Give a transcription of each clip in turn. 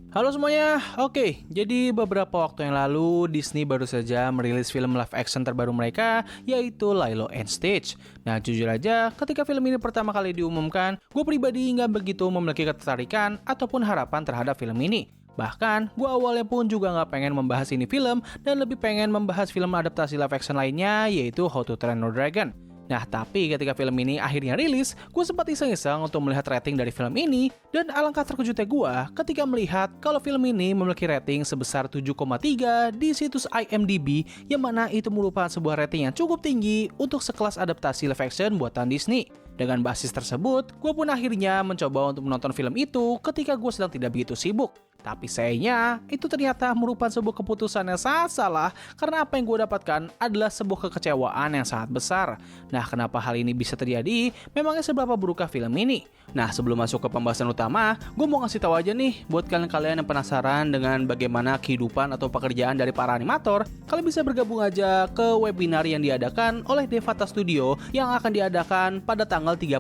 Halo semuanya, oke, jadi beberapa waktu yang lalu Disney baru saja merilis film live action terbaru mereka, yaitu Lilo and Stitch. Nah jujur aja, ketika film ini pertama kali diumumkan, gue pribadi nggak begitu memiliki ketertarikan ataupun harapan terhadap film ini. Bahkan, gue awalnya pun juga nggak pengen membahas ini film, dan lebih pengen membahas film adaptasi live action lainnya, yaitu How to Train Your Dragon. Nah, tapi ketika film ini akhirnya rilis, gue sempat iseng-iseng untuk melihat rating dari film ini, dan alangkah terkejutnya gue ketika melihat kalau film ini memiliki rating sebesar 7,3 di situs IMDb, yang mana itu merupakan sebuah rating yang cukup tinggi untuk sekelas adaptasi live action buatan Disney. Dengan basis tersebut, gue pun akhirnya mencoba untuk menonton film itu ketika gue sedang tidak begitu sibuk. Tapi sayangnya, itu ternyata merupakan sebuah keputusan yang sangat salah karena apa yang gue dapatkan adalah sebuah kekecewaan yang sangat besar. Nah, kenapa hal ini bisa terjadi? Memangnya seberapa burukkah film ini? Nah, sebelum masuk ke pembahasan utama, gue mau ngasih tahu aja nih buat kalian yang penasaran dengan bagaimana kehidupan atau pekerjaan dari para animator, kalian bisa bergabung aja ke webinar yang diadakan oleh Devata Studio yang akan diadakan pada tanggal 31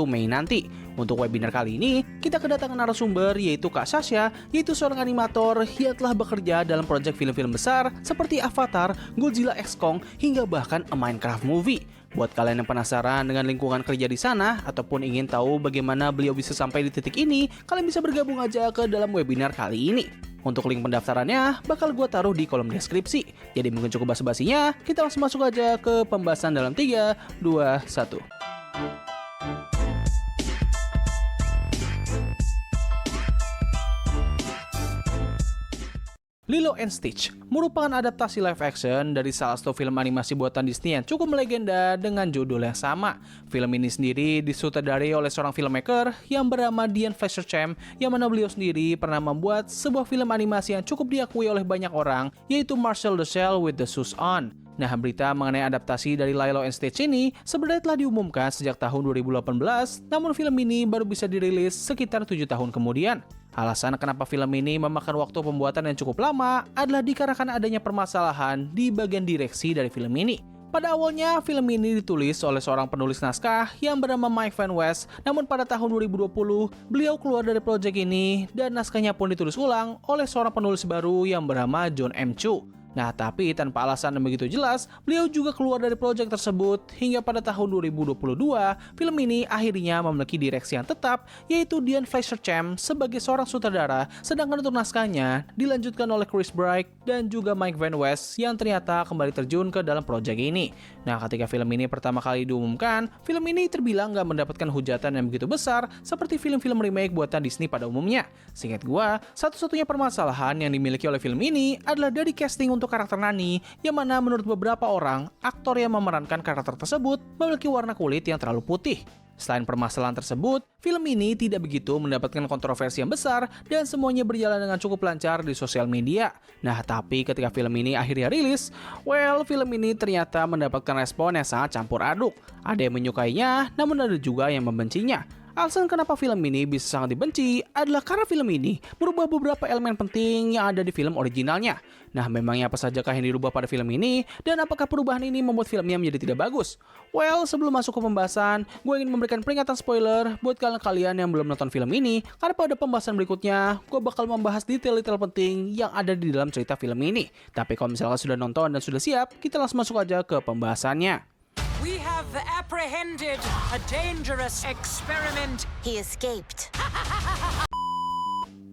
Mei nanti. Untuk webinar kali ini, kita kedatangan narasumber yaitu Kak Sasha, yaitu seorang animator yang telah bekerja dalam proyek film-film besar seperti Avatar, Godzilla X Kong, hingga bahkan A Minecraft Movie. Buat kalian yang penasaran dengan lingkungan kerja di sana ataupun ingin tahu bagaimana beliau bisa sampai di titik ini, kalian bisa bergabung aja ke dalam webinar kali ini. Untuk link pendaftarannya bakal gue taruh di kolom deskripsi. Jadi mungkin cukup basa-basinya, kita langsung masuk aja ke pembahasan dalam 3, 2, 1. Lilo and Stitch merupakan adaptasi live action dari salah satu film animasi buatan Disney yang cukup melegenda dengan judul yang sama. Film ini sendiri disutradarai oleh seorang filmmaker yang bernama Dian Fleischer-Champ, yang mana beliau sendiri pernah membuat sebuah film animasi yang cukup diakui oleh banyak orang, yaitu Marcel the Shell with the Shoes On. Nah, berita mengenai adaptasi dari Lilo and Stitch ini sebenarnya telah diumumkan sejak tahun 2018, namun film ini baru bisa dirilis sekitar 7 tahun kemudian. Alasan kenapa film ini memakan waktu pembuatan yang cukup lama adalah dikarenakan adanya permasalahan di bagian direksi dari film ini. Pada awalnya, film ini ditulis oleh seorang penulis naskah yang bernama Mike Van West, namun pada tahun 2020, beliau keluar dari proyek ini dan naskahnya pun ditulis ulang oleh seorang penulis baru yang bernama John M. Chu. Nah, tapi tanpa alasan yang begitu jelas, beliau juga keluar dari proyek tersebut hingga pada tahun 2022, film ini akhirnya memiliki direksi yang tetap, yaitu Dian Fleischer-Champ sebagai seorang sutradara, sedangkan untuk naskahnya dilanjutkan oleh Chris Bright dan juga Mike Van West yang ternyata kembali terjun ke dalam proyek ini. Nah, ketika film ini pertama kali diumumkan, film ini terbilang nggak mendapatkan hujatan yang begitu besar seperti film-film remake buatan Disney pada umumnya. Seingat gua, satu-satunya permasalahan yang dimiliki oleh film ini adalah dari casting untuk karakter Nani, yang mana menurut beberapa orang, aktor yang memerankan karakter tersebut memiliki warna kulit yang terlalu putih. Selain permasalahan tersebut, film ini tidak begitu mendapatkan kontroversi yang besar dan semuanya berjalan dengan cukup lancar di sosial media. Nah, tapi ketika film ini akhirnya rilis, film ini ternyata mendapatkan respon yang sangat campur aduk. Ada yang menyukainya, namun ada juga yang membencinya. Alasan kenapa film ini bisa sangat dibenci adalah karena film ini merubah beberapa elemen penting yang ada di film originalnya. Nah, memangnya apa sajakah yang dirubah pada film ini, dan apakah perubahan ini membuat filmnya menjadi tidak bagus? Sebelum masuk ke pembahasan, gue ingin memberikan peringatan spoiler buat kalian yang belum nonton film ini, karena pada pembahasan berikutnya, gue bakal membahas detail-detail penting yang ada di dalam cerita film ini. Tapi kalau misalkan sudah nonton dan sudah siap, kita langsung masuk aja ke pembahasannya. We have apprehended a dangerous experiment. He escaped.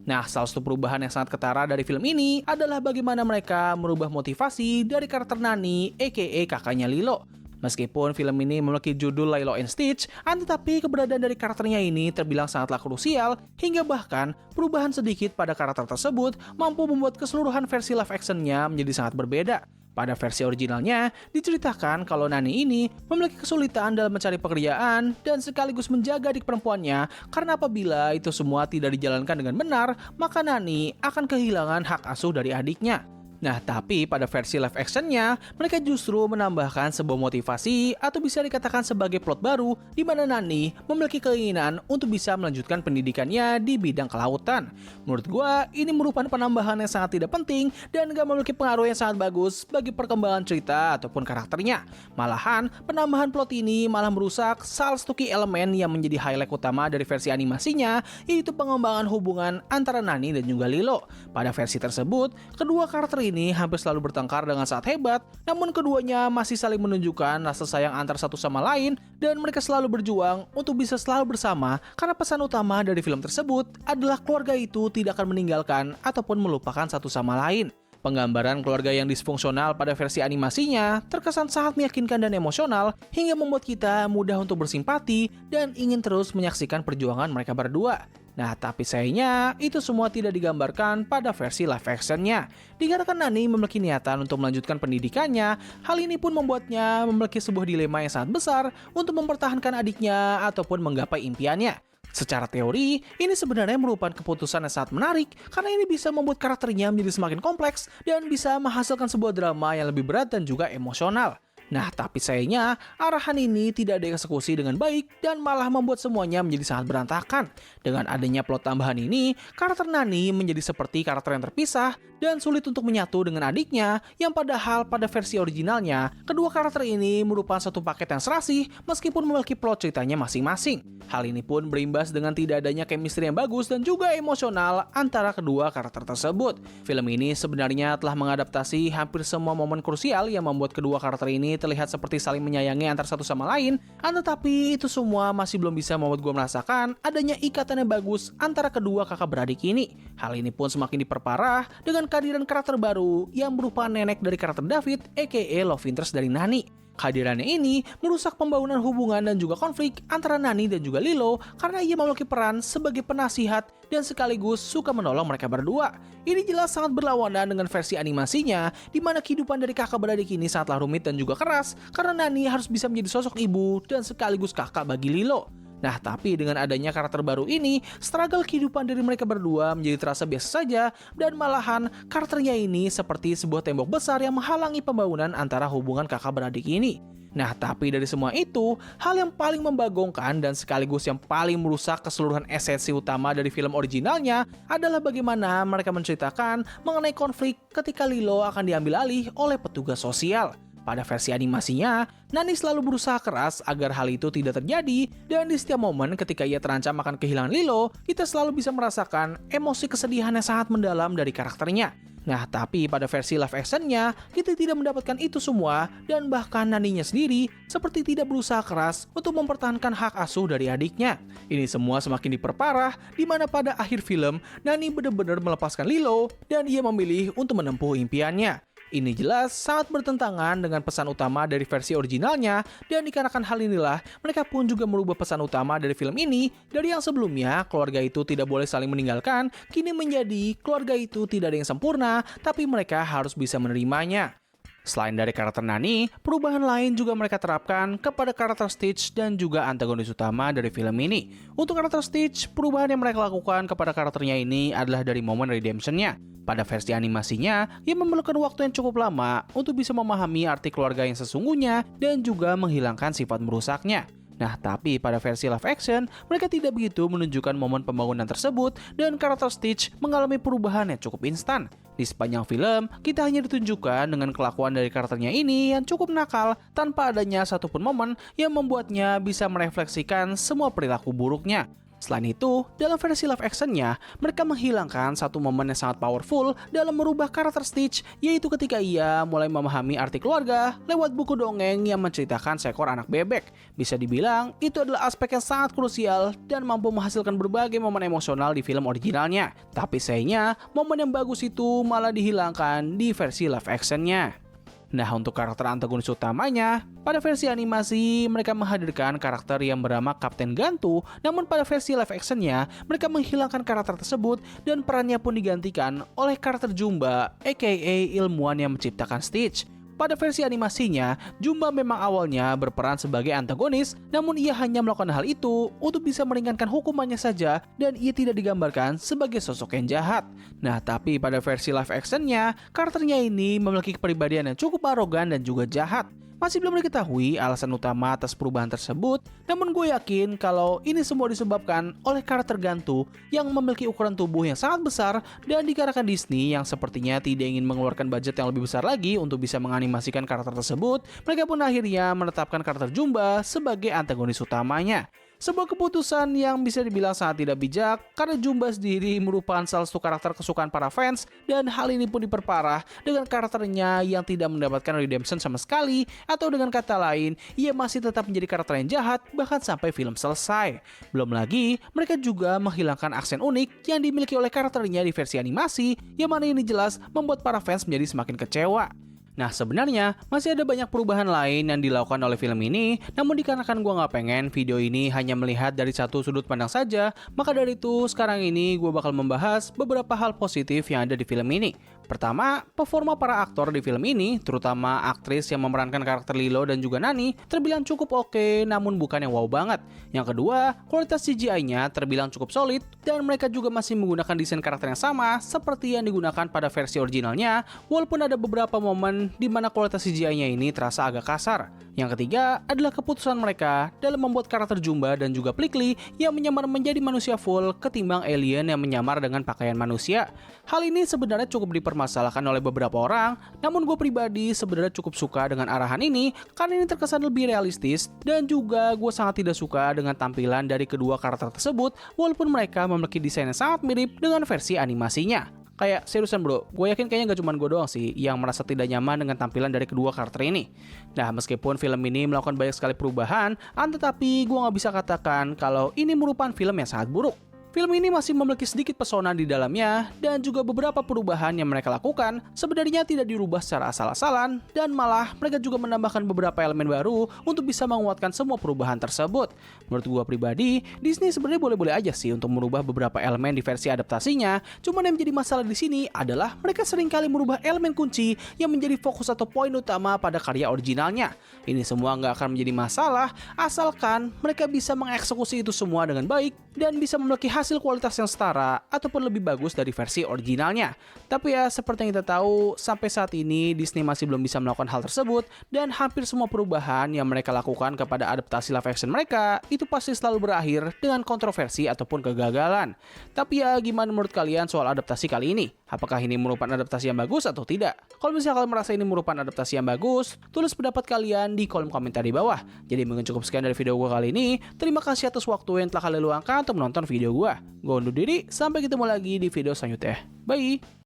Nah, salah satu perubahan yang sangat ketara dari film ini adalah bagaimana mereka merubah motivasi dari karakter Nani, aka kakaknya Lilo. Meskipun film ini memiliki judul Lilo and Stitch, tetapi keberadaan dari karakternya ini terbilang sangatlah krusial, hingga bahkan perubahan sedikit pada karakter tersebut mampu membuat keseluruhan versi live actionnya menjadi sangat berbeda. Pada versi originalnya, diceritakan kalau Nani ini memiliki kesulitan dalam mencari pekerjaan dan sekaligus menjaga adik perempuannya, karena apabila itu semua tidak dijalankan dengan benar, maka Nani akan kehilangan hak asuh dari adiknya. Nah, tapi pada versi live actionnya, mereka justru menambahkan sebuah motivasi atau bisa dikatakan sebagai plot baru di mana Nani memiliki keinginan untuk bisa melanjutkan pendidikannya di bidang kelautan. Menurut gua, ini merupakan penambahan yang sangat tidak penting dan gak memiliki pengaruh yang sangat bagus bagi perkembangan cerita ataupun karakternya. Malahan, penambahan plot ini malah merusak salah satu key elemen yang menjadi highlight utama dari versi animasinya, yaitu pengembangan hubungan antara Nani dan juga Lilo. Pada versi tersebut, kedua karakter ini hampir selalu bertengkar dengan sangat hebat, namun keduanya masih saling menunjukkan rasa sayang antar satu sama lain dan mereka selalu berjuang untuk bisa selalu bersama karena pesan utama dari film tersebut adalah keluarga itu tidak akan meninggalkan ataupun melupakan satu sama lain. Penggambaran keluarga yang disfungsional pada versi animasinya terkesan sangat meyakinkan dan emosional hingga membuat kita mudah untuk bersimpati dan ingin terus menyaksikan perjuangan mereka berdua. Nah, tapi sayangnya itu semua tidak digambarkan pada versi live actionnya. Dikarenakan Nani memiliki niatan untuk melanjutkan pendidikannya, hal ini pun membuatnya memiliki sebuah dilema yang sangat besar untuk mempertahankan adiknya ataupun menggapai impiannya. Secara teori, ini sebenarnya merupakan keputusan yang sangat menarik karena ini bisa membuat karakternya menjadi semakin kompleks dan bisa menghasilkan sebuah drama yang lebih berat dan juga emosional. Nah, tapi sayangnya arahan ini tidak dieksekusi dengan baik dan malah membuat semuanya menjadi sangat berantakan. Dengan adanya plot tambahan ini, karakter Nani menjadi seperti karakter yang terpisah dan sulit untuk menyatu dengan adiknya, yang padahal pada versi originalnya, kedua karakter ini merupakan satu paket yang serasi meskipun memiliki plot ceritanya masing-masing. Hal ini pun berimbas dengan tidak adanya chemistry yang bagus dan juga emosional antara kedua karakter tersebut. Film ini sebenarnya telah mengadaptasi hampir semua momen krusial yang membuat kedua karakter ini terlihat seperti saling menyayangi antar satu sama lain, tetapi itu semua masih belum bisa membuat gue merasakan adanya ikatan yang bagus antara kedua kakak beradik ini. Hal ini pun semakin diperparah dengan kehadiran karakter baru yang berupa nenek dari karakter David, aka love interest dari Nani. Kehadirannya ini merusak pembangunan hubungan dan juga konflik antara Nani dan juga Lilo karena ia memiliki peran sebagai penasihat dan sekaligus suka menolong mereka berdua. Ini jelas sangat berlawanan dengan versi animasinya di mana kehidupan dari kakak beradik ini sangatlah rumit dan juga keras karena Nani harus bisa menjadi sosok ibu dan sekaligus kakak bagi Lilo. Nah, tapi dengan adanya karakter baru ini, struggle kehidupan dari mereka berdua menjadi terasa biasa saja dan malahan karakternya ini seperti sebuah tembok besar yang menghalangi pembangunan antara hubungan kakak beradik ini. Nah, tapi dari semua itu, hal yang paling membagongkan dan sekaligus yang paling merusak keseluruhan esensi utama dari film originalnya adalah bagaimana mereka menceritakan mengenai konflik ketika Lilo akan diambil alih oleh petugas sosial. Pada versi animasinya, Nani selalu berusaha keras agar hal itu tidak terjadi dan di setiap momen ketika ia terancam akan kehilangan Lilo, kita selalu bisa merasakan emosi kesedihan yang sangat mendalam dari karakternya. Nah, tapi pada versi live actionnya, kita tidak mendapatkan itu semua dan bahkan Naninya sendiri seperti tidak berusaha keras untuk mempertahankan hak asuh dari adiknya. Ini semua semakin diperparah di mana pada akhir film, Nani benar-benar melepaskan Lilo dan ia memilih untuk menempuh impiannya. Ini jelas sangat bertentangan dengan pesan utama dari versi originalnya dan dikarenakan hal inilah mereka pun juga merubah pesan utama dari film ini dari yang sebelumnya keluarga itu tidak boleh saling meninggalkan kini menjadi keluarga itu tidak ada yang sempurna tapi mereka harus bisa menerimanya. Selain dari karakter Nani, perubahan lain juga mereka terapkan kepada karakter Stitch dan juga antagonis utama dari film ini. Untuk karakter Stitch, perubahan yang mereka lakukan kepada karakternya ini adalah dari momen redemption-nya. Pada versi animasinya, ia memerlukan waktu yang cukup lama untuk bisa memahami arti keluarga yang sesungguhnya dan juga menghilangkan sifat merusaknya. Nah, tapi pada versi live action, mereka tidak begitu menunjukkan momen pembangunan tersebut dan karakter Stitch mengalami perubahan yang cukup instan. Di sepanjang film, kita hanya ditunjukkan dengan kelakuan dari karakternya ini yang cukup nakal tanpa adanya satupun momen yang membuatnya bisa merefleksikan semua perilaku buruknya. Selain itu, dalam versi live actionnya, mereka menghilangkan satu momen yang sangat powerful dalam merubah karakter Stitch, yaitu ketika ia mulai memahami arti keluarga lewat buku dongeng yang menceritakan seekor anak bebek. Bisa dibilang, itu adalah aspek yang sangat krusial dan mampu menghasilkan berbagai momen emosional di film originalnya. Tapi sayangnya, momen yang bagus itu malah dihilangkan di versi live actionnya. Nah, untuk karakter antagonis utamanya, pada versi animasi mereka menghadirkan karakter yang bernama Kapten Gantu, namun pada versi live actionnya mereka menghilangkan karakter tersebut dan perannya pun digantikan oleh karakter Jumba, aka ilmuwan yang menciptakan Stitch. pada versi animasinya, Jumba memang awalnya berperan sebagai antagonis, namun ia hanya melakukan hal itu untuk bisa meringankan hukumannya saja dan ia tidak digambarkan sebagai sosok yang jahat. Nah, tapi pada versi live actionnya, karakternya ini memiliki kepribadian yang cukup arogan dan juga jahat. Masih belum diketahui alasan utama atas perubahan tersebut, namun gue yakin kalau ini semua disebabkan oleh karakter Gantu yang memiliki ukuran tubuh yang sangat besar dan dikarenakan Disney yang sepertinya tidak ingin mengeluarkan budget yang lebih besar lagi untuk bisa menganimasikan karakter tersebut, mereka pun akhirnya menetapkan karakter Jumba sebagai antagonis utamanya. Sebuah keputusan yang bisa dibilang sangat tidak bijak karena Jumba sendiri merupakan salah satu karakter kesukaan para fans dan hal ini pun diperparah dengan karakternya yang tidak mendapatkan redemption sama sekali atau dengan kata lain, ia masih tetap menjadi karakter yang jahat bahkan sampai film selesai. Belum lagi, mereka juga menghilangkan aksen unik yang dimiliki oleh karakternya di versi animasi yang mana ini jelas membuat para fans menjadi semakin kecewa. Nah, sebenarnya masih ada banyak perubahan lain yang dilakukan oleh film ini, namun dikarenakan gue nggak pengen video ini hanya melihat dari satu sudut pandang saja, maka dari itu sekarang ini gue bakal membahas beberapa hal positif yang ada di film ini. Pertama, performa para aktor di film ini, terutama aktris yang memerankan karakter Lilo dan juga Nani, terbilang cukup oke, namun bukan yang wow banget. Yang kedua, kualitas CGI-nya terbilang cukup solid, dan mereka juga masih menggunakan desain karakter yang sama seperti yang digunakan pada versi originalnya, walaupun ada beberapa momen di mana kualitas CGI-nya ini terasa agak kasar. Yang ketiga adalah keputusan mereka dalam membuat karakter Jumba dan juga Plickly yang menyamar menjadi manusia full ketimbang alien yang menyamar dengan pakaian manusia. Hal ini sebenarnya cukup dipermasalahkan oleh beberapa orang, namun gue pribadi sebenarnya cukup suka dengan arahan ini karena ini terkesan lebih realistis dan juga gue sangat tidak suka dengan tampilan dari kedua karakter tersebut walaupun mereka memiliki desain yang sangat mirip dengan versi animasinya. Kayak seriusan bro, gue yakin kayaknya gak cuma gue doang sih yang merasa tidak nyaman dengan tampilan dari kedua karakter ini. Nah, meskipun film ini melakukan banyak sekali perubahan, tetapi gue gak bisa katakan kalau ini merupakan film yang sangat buruk. Film ini masih memiliki sedikit pesona di dalamnya dan juga beberapa perubahan yang mereka lakukan sebenarnya tidak dirubah secara asal-asalan dan malah mereka juga menambahkan beberapa elemen baru untuk bisa menguatkan semua perubahan tersebut. Menurut gua pribadi, Disney sebenarnya boleh-boleh aja sih untuk merubah beberapa elemen di versi adaptasinya. Cuman yang menjadi masalah di sini adalah mereka seringkali merubah elemen kunci yang menjadi fokus atau poin utama pada karya originalnya. Ini semua nggak akan menjadi masalah asalkan mereka bisa mengeksekusi itu semua dengan baik dan bisa memiliki hasil kualitas yang setara ataupun lebih bagus dari versi originalnya. Tapi ya seperti yang kita tahu, sampai saat ini Disney masih belum bisa melakukan hal tersebut dan hampir semua perubahan yang mereka lakukan kepada adaptasi live action mereka itu pasti selalu berakhir dengan kontroversi ataupun kegagalan. Tapi ya gimana menurut kalian soal adaptasi kali ini? Apakah ini merupakan adaptasi yang bagus atau tidak? Kalau misalnya kalian merasa ini merupakan adaptasi yang bagus, tulis pendapat kalian di kolom komentar di bawah. Jadi mungkin cukup sekian dari video gue kali ini. Terima kasih atas waktu yang telah kalian luangkan untuk menonton video gue. Gue undur diri, sampai ketemu lagi di video selanjutnya. Bye!